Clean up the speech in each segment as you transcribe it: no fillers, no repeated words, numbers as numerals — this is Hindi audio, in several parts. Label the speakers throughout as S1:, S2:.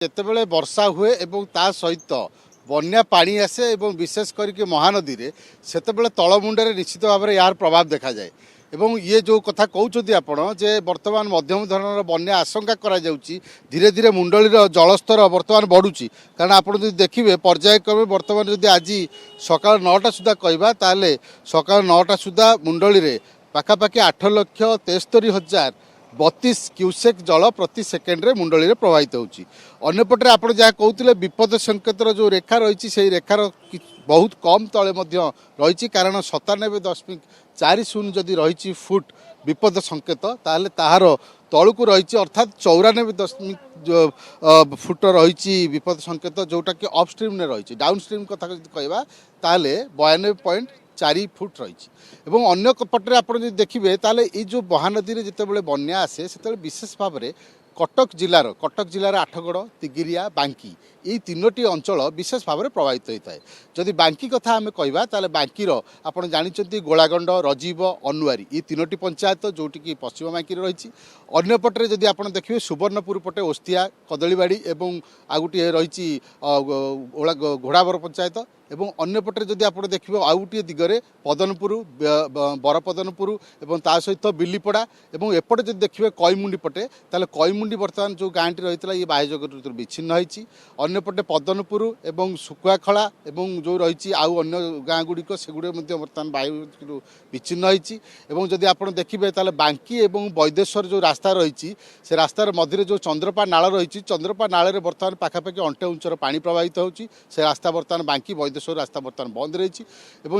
S1: ଯେତେବେଳେ ବର୍ଷା ହୁଏ ଏବଂ ତା ସହିତ ବନ୍ୟା ପାଣି ଆସେ ଏବଂ ବିଶେଷ କରିକି ମହାନଦୀରେ ସେତେବେଳେ ତଳମୁଣ୍ଡରେ ନିଶ୍ଚିତ ଭାବରେ ଏହାର ପ୍ରଭାବ ଦେଖାଯାଏ ଏବଂ ଇଏ ଯେଉଁ କଥା କହୁଛନ୍ତି ଆପଣ ଯେ ବର୍ତ୍ତମାନ ମଧ୍ୟମ ଧରଣର ବନ୍ୟା ଆଶଙ୍କା କରାଯାଉଛି ଧୀରେ ଧୀରେ ମୁଣ୍ଡଳୀର ଜଳସ୍ତର ବର୍ତ୍ତମାନ ବଢ଼ୁଛି କାରଣ ଆପଣ ଯଦି ଦେଖିବେ ପର୍ଯ୍ୟାୟକ୍ରମେ ବର୍ତ୍ତମାନ ଯଦି ଆଜି ସକାଳ 9ଟା ସୁଦ୍ଧା କହିବା ତାହେଲେ ସକାଳ 9ଟା ସୁଦ୍ଧା ମୁଣ୍ଡଳୀରେ ପାଖାପାଖି 8,73,000 32 क्यूसेक जल प्रति सेकेंड्रे मुंडली प्रवाहित होची अन्यपटे आप जहाँ कहते विपद संकेतर जो रेखा रही से रेखार बहुत कम तले रही कारण 97.40 जदि रही फुट विपद संकेत ताहले ताहार तलू रही अर्थात 94 फुट रही विपद संकेत जोटा कि अपस्ट्रीम ने रही डाउन स्ट्रीम कथा कहवा ताहले 92.4 फुट रही एवं अन्य पटे आप देखिए ताले ये जो महानदी में जितेबाला बन्या आसे से विशेष भाव में कटक जिलार आठगड़ तिगिरिया बांकी ये तीनोटी अंचल विशेष भाव में प्रभावित होता है जदि बांकी कथा आम कहवा ताले बांकीर आप जानते गोलागंड रजीव अनुआरी ये तीनोटी पंचायत जोटि कि पश्चिम बांकी रही अन्यपटे जदि आप देखिए सुवर्णपुर पटे ओस्तिया कदलीबाड़ी एवं आउ गोटे रही घोड़ाबर पंचायत एवं अन्यपटे जदि आप देखिए आउ गोटे दिगरे पदनपुर बरपदनपुर एवं ता सहित बिलीपड़ा एवं एपटे जब देखिए कईमुंडी पटे ताले कईमुंडी बर्तमान जो गाँटी रही है ये बाह्यजगत विच्छिन्न होती अन्यपटे पदनपुर एवं सुकुआखला एवं जो रही आउ अन्य गाँ गुड़िक सेगुड़े बर्तमान बाह्य विच्छिन्न होती जदि आप देखिए ताले बांकी एवं वैदेश्वर जो रास्ता रही से रास्तार मध्य जो चंद्रपा नाल रही चंद्रपा नाल बर्तमान पाखापाखि अंटे उंचर पानी प्रवाहित होती से रास्ता बर्तमान बांकी वैदेश्वर रास्ता बर्तमान बंद रही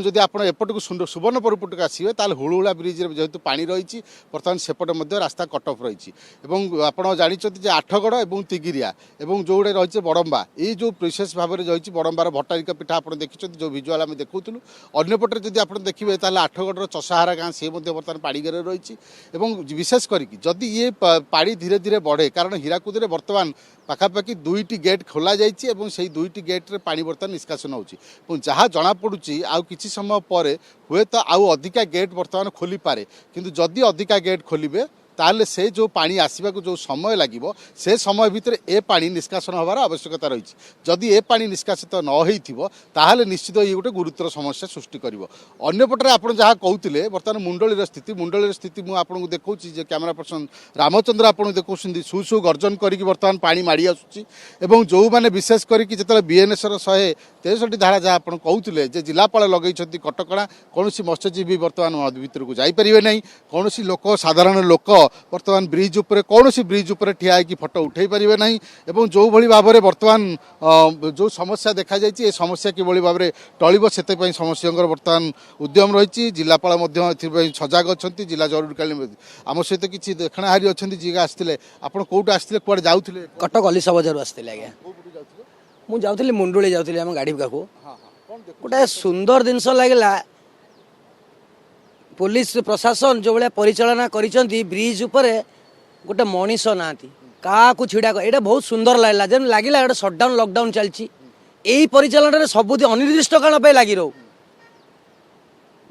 S1: जदि आप एपटू सुवर्णपुर पटक आसवे ताल हुलुहुला ब्रिज जेहेतु पानी रही बर्तमान सेपटे रास्ता कट अफ रही आप जानते आठगड़ और तिगिरिया और जो रही बड़म्बा ये जो विशेष भाव में रही बड़म्बार भट्टारिका पिठा आप देखते जो भिजुआल आम देखूलु अन्यपटे जदि आप देखिए आठगड़ चषाहारा गाँ सी बर्तमान पाड़ीघर रही विशेष करके जदि ये पाड़ी धीरे धीरे बढ़े कारण हीराकुद बर्तमान पाखापाखि 2टी गेट खोल जाइए से 2टी गेट्रे पानी बर्तमान निष्कासन होची जहाँ जनापड़ी आउ किसी समय पर हुए तो आउ अधिका गेट बर्तमान खोली पारे किंतु जदि अधिका गेट खोलिबे ताले से जो पानी आसवा जो समय लगे से समय भितर ए पानी निष्कासन होवार आवश्यकता रही जदि ए पानी निष्कासित न होता निश्चित ये गोटे गुरुतर समस्या सृष्टि कर अन्यपटे आप जहाँ कहते बर्तमान मुंडलीर स्थिति मुझे आपको देखा कैमेरा पर्सन रामचंद्र आपको देखा सु सु गर्जन करके बर्तमान पानी माड़ी आसूँ जो मैंने विशेष करके जो बीएनएसर 163 धारा जहाँ आप कहते जिलापाल लगे कटकणा कौन मत्स्यजीवी बर्तमान नदी भितर को जापरें ना कौन लोक साधारण लोक बर्तमान ब्रिज उपरे कौन ब्रिज उपरे ठिया होगी फटो उठे पारे ना और जो भाई भाव में बर्तमान जो समस्या देखा जाए समस्या किभली भाव में टल से समस्या बर्तमान उद्यम रही जिलापाल सजग अच्छा जिला जरूरीकालीन आम सहित किसी देखणाहारी अच्छा जी आसते आप कौट आसते कौन जाऊे
S2: कटक अलीसा बजार आसते आज्ञा मुझे जाऊँगी मुंडुली जाऊँगी आम गाड़ी पाखु गोटे सुंदर जिनस लगे पुलिस प्रशासन जो भाया परिचालना करिसेंती ब्रिज उपरे गोटे मनीष ना क्या छिड़ा ये बहुत सुंदर लगला जब लगे गोटे सटडाउन लॉकडाउन चलती यही परिचालन सब अनिर्दिष्ट काल लगी रो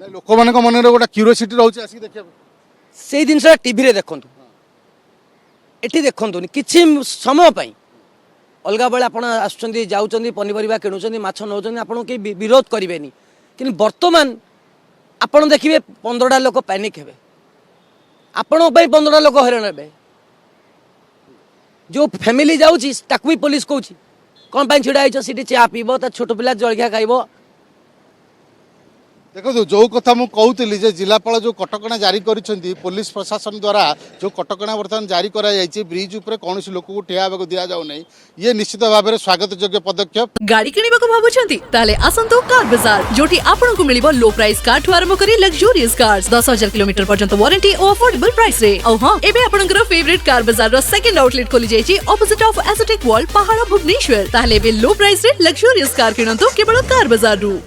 S1: लोक मान मन गोटे क्यूरियोसिटी रोचे
S2: से जिन टीवी देखु ये देखु किसी समय अलग बेले आप जाऊँच पनीपरिया किणुंट माछ नौ आपको कहीं विरोध करेंगे कि बर्तमान आपण देखिए 15टा लोक पैनिक हे आपण 15टा लोक हैरान हे जो फैमिली जाऊँगी ताकू भी पुलिस कौन कौन छिड़ा होती चा पीब छोट पिला जलखिया खाइब
S1: देखो जो कथा मुझे कहती जिलापाल जो कटकणा जारी करिसेंती पुलिस प्रशासन द्वारा जो कटकणा बर्तमान जारी करा जायछि ब्रिज उपरे कौन लोक को ठिया हेबाक दिया जाउ नै ये निश्चित भाव में स्वागत योग्य पदक्षेप
S3: गाड़ी किनिबाक भाबुछंती ताले आसंतु कार बाजार जोटी आपनको मिलिबो लो प्राइस कार ठु आरंभ करी लग्जरियस कार्स 10,000 किलोमीटर पर्यंत वारंटी और अफोर्डेबल प्राइस रे औ हां एबे आपनकर फेवरेट कार बाजार रो सेकंड आउटलेट खोली जायछि ऑपोजिट ऑफ एसोटेक वॉल पहाड़ भुवनेश्वर ताले बे लो प्राइस रे लग्जरियस कार किनंतु केवल कार बाजार रु।